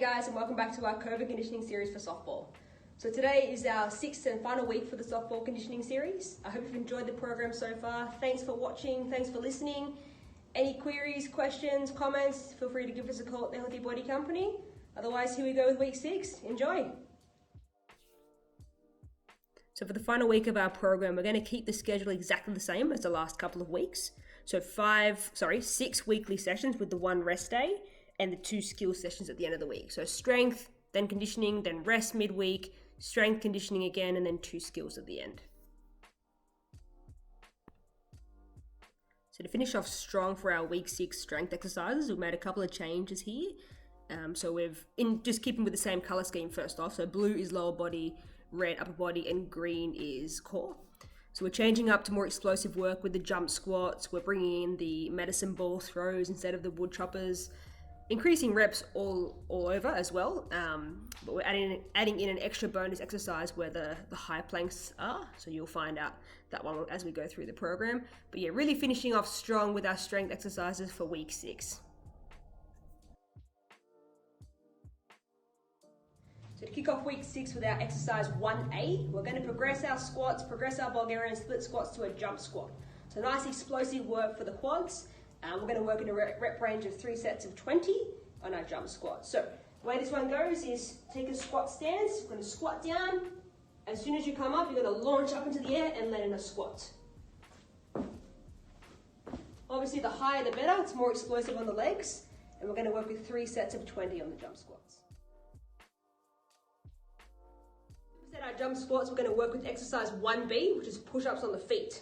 guys, and welcome back to our COVID conditioning series for softball. So today is our 6th and final week for the softball conditioning series. I hope you've enjoyed the program so far. Thanks for watching, thanks for listening. Any queries, questions, comments, feel free to give us a call at the Healthy Body Company. Otherwise, here we go with week 6. Enjoy. So for the final week of our program, we're going to keep the schedule exactly the same as the last couple of weeks. So 6 weekly sessions with the 1 rest day and the 2 skill sessions at the end of the week. So strength, then conditioning, then rest midweek, strength, conditioning again, and then 2 skills at the end. So to finish off strong for our week 6 strength exercises, we've made a couple of changes here. So we've, just keeping with the same color scheme first off, so blue is lower body, red upper body, and green is core. So we're changing up to more explosive work with the jump squats. We're bringing in the medicine ball throws instead of the wood choppers, increasing reps all over as well. But we're adding in an extra bonus exercise where the high planks are. So you'll find out that one as we go through the program. But yeah, really finishing off strong with our strength exercises for week 6. So to kick off week 6 with our exercise 1A, we're going to progress our squats, progress our Bulgarian split squats to a jump squat. So nice explosive work for the quads. We're going to work in a rep range of 3 sets of 20 on our jump squat. So the way this one goes is take a squat stance, you're going to squat down. As soon as you come up, you're going to launch up into the air and land in a squat. Obviously the higher the better, it's more explosive on the legs. And we're going to work with 3 sets of 20 on the jump squats. At our jump squats, we're going to work with exercise 1B, which is push-ups on the feet.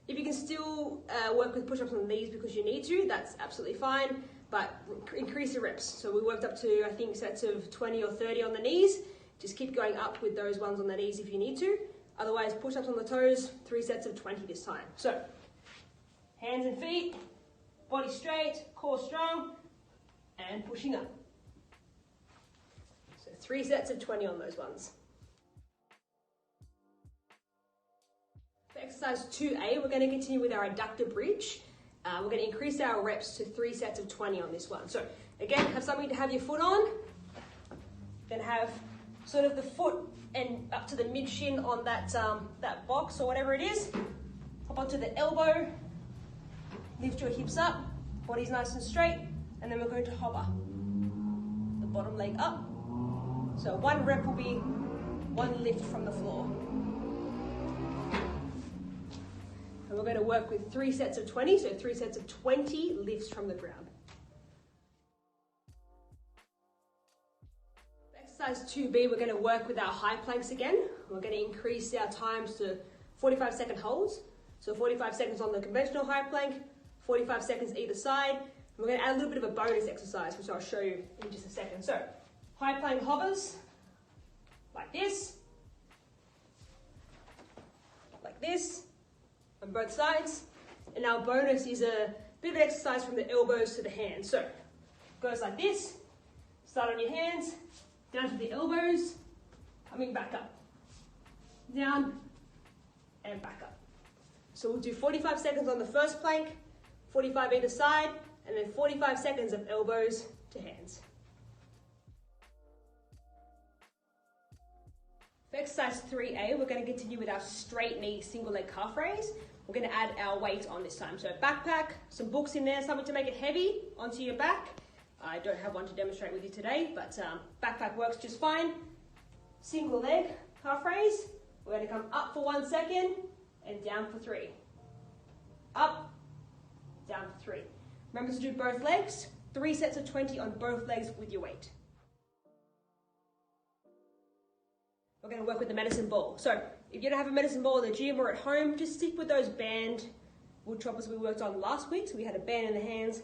If you can still work with push-ups on these because you need to, that's absolutely fine, but increase the reps. So we worked up to, I think, sets of 20 or 30 on the knees. Just keep going up with those ones on the knees if you need to. Otherwise, push-ups on the toes, 3 sets of 20 this time. So, hands and feet, body straight, core strong, and pushing up. So 3 sets of 20 on those ones. For exercise 2A, we're going to continue with our adductor bridge. We're going to increase our reps to 3 sets of 20 on this one. So again, have something to have your foot on. Then have sort of the foot and up to the mid shin on that box or whatever it is. Hop onto the elbow. Lift your hips up. Body's nice and straight. And then we're going to hover the bottom leg up. So 1 rep will be 1 lift from the floor. And we're going to work with 3 sets of 20, so 3 sets of 20 lifts from the ground. For exercise 2B, we're going to work with our high planks again. We're going to increase our times to 45-second holds. So 45 seconds on the conventional high plank, 45 seconds either side. And we're going to add a little bit of a bonus exercise, which I'll show you in just a second. So high plank hovers, like this, on both sides, and our bonus is a bit of an exercise from the elbows to the hands. So it goes like this, start on your hands, down to the elbows, coming back up, down and back up. So we'll do 45 seconds on the first plank, 45 either side, and then 45 seconds of elbows to hands. For exercise 3A, we're going to continue with our straight knee single leg calf raise. We're going to add our weight on this time. So backpack, some books in there, something to make it heavy onto your back. I don't have one to demonstrate with you today, but backpack works just fine. Single leg calf raise. We're going to come up for 1 second and down for 3. Up, down for 3. Remember to do both legs. 3 sets of 20 on both legs with your weight. We're going to work with the medicine ball. So if you don't have a medicine ball in the gym or at home, just stick with those band wood choppers we worked on last week. So we had a band in the hands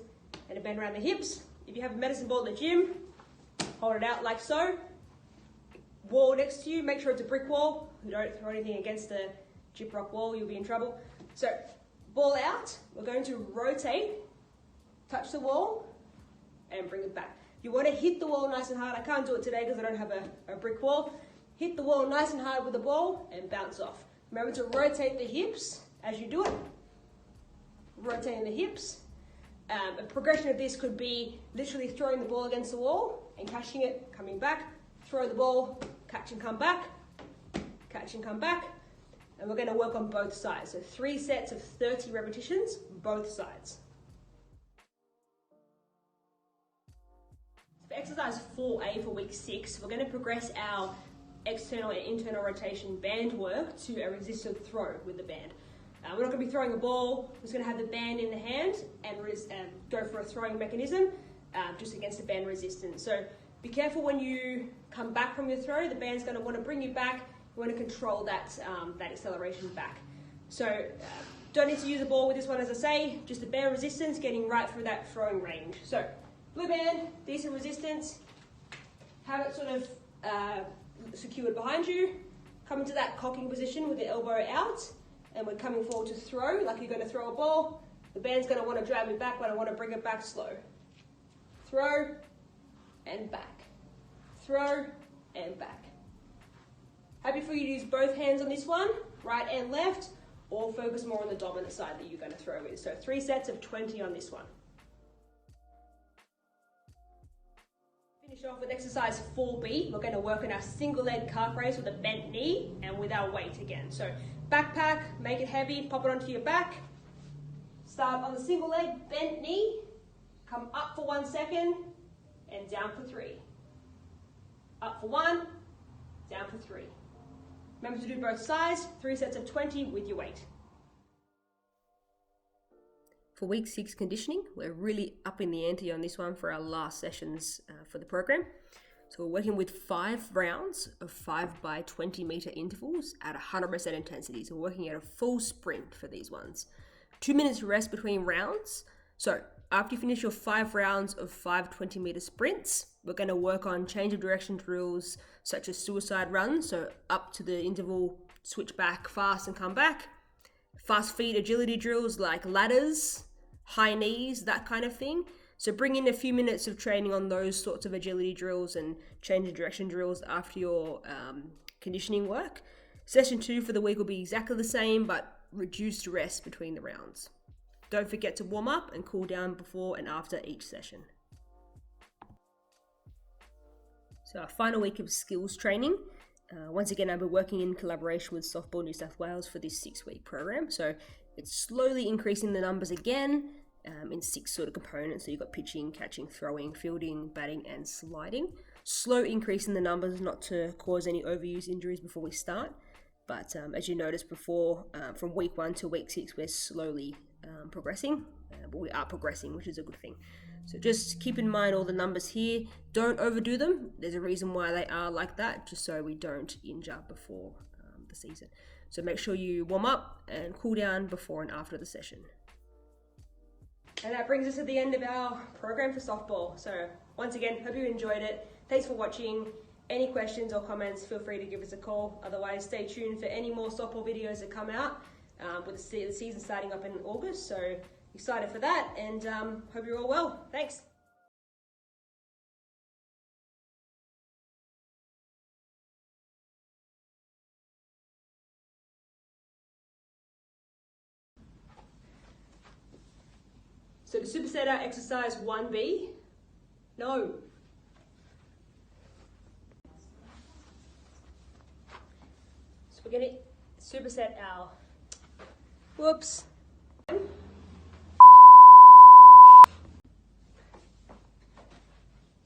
and a band around the hips. If you have a medicine ball in the gym, hold it out like so. Wall next to you, make sure it's a brick wall. Don't throw anything against the gyprock wall, you'll be in trouble. So ball out, we're going to rotate, touch the wall, and bring it back. You want to hit the wall nice and hard. I can't do it today because I don't have a brick wall. Hit the wall nice and hard with the ball and bounce off. Remember to rotate the hips as you do it. Rotating the hips. A progression of this could be literally throwing the ball against the wall and catching it, coming back, throw the ball, catch and come back, catch and come back. And we're going to work on both sides. So 3 sets of 30 repetitions, both sides. For exercise 4A for week 6, we're going to progress our external and internal rotation band work to a resisted throw with the band. We're not going to be throwing a ball, we're just going to have the band in the hand and go for a throwing mechanism just against the band resistance. So be careful when you come back from your throw, the band's going to want to bring you back. You want to control that acceleration back. So don't need to use a ball with this one, as I say, just the band resistance, getting right through that throwing range. So blue band, decent resistance, have it sort of secured behind you, come into that cocking position with the elbow out, and we're coming forward to throw, like you're going to throw a ball. The band's going to want to drag me back, but I want to bring it back slow. Throw and back. Throw and back. Happy for you to use both hands on this one, right and left, or focus more on the dominant side that you're going to throw with. So 3 sets of 20 on this one. Finish off with exercise 4B. We're going to work on our single leg calf raise with a bent knee and with our weight again. So backpack, make it heavy, pop it onto your back. Start on the single leg, bent knee, come up for 1 second, and down for 3. Up for 1, down for 3. Remember to do both sides, 3 sets of 20 with your weight. For week 6 conditioning, we're really upping the ante on this one for our last sessions for the program. So we're working with 5 rounds of 5 by 20 meter intervals at 100% intensity. So we're working at a full sprint for these ones. 2 minutes rest between rounds. So after you finish your 5 rounds of 5 20-meter sprints, we're going to work on change of direction drills such as suicide runs, so up to the interval, switch back fast and come back. Fast feet agility drills like ladders, high knees, that kind of thing. So bring in a few minutes of training on those sorts of agility drills and change of direction drills after your conditioning work. Session 2 for the week will be exactly the same, but reduced rest between the rounds. Don't forget to warm up and cool down before and after each session. So our final week of skills training. Once again, I'll be working in collaboration with Softball New South Wales for this 6-week program. So it's slowly increasing the numbers again in 6 sort of components. So you've got pitching, catching, throwing, fielding, batting, and sliding. Slow increase in the numbers, not to cause any overuse injuries before we start. But as you noticed before, from week 1 to week 6, we're slowly progressing, but we are progressing, which is a good thing. So just keep in mind all the numbers here. Don't overdo them. There's a reason why they are like that, just so we don't injure before the season. So make sure you warm up and cool down before and after the session. And that brings us to the end of our program for softball. So once again, hope you enjoyed it. Thanks for watching. Any questions or comments, feel free to give us a call. Otherwise, stay tuned for any more softball videos that come out with the season starting up in August. So excited for that, and hope you're all well. Thanks. So the supersetter exercise 1B. No. So we're going to superset our, whoops.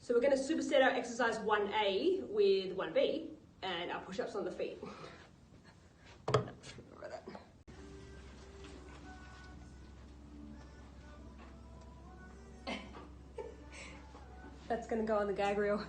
So we're going to superset our exercise 1A with 1B and our push-ups on the feet. That's going to go on the gag reel.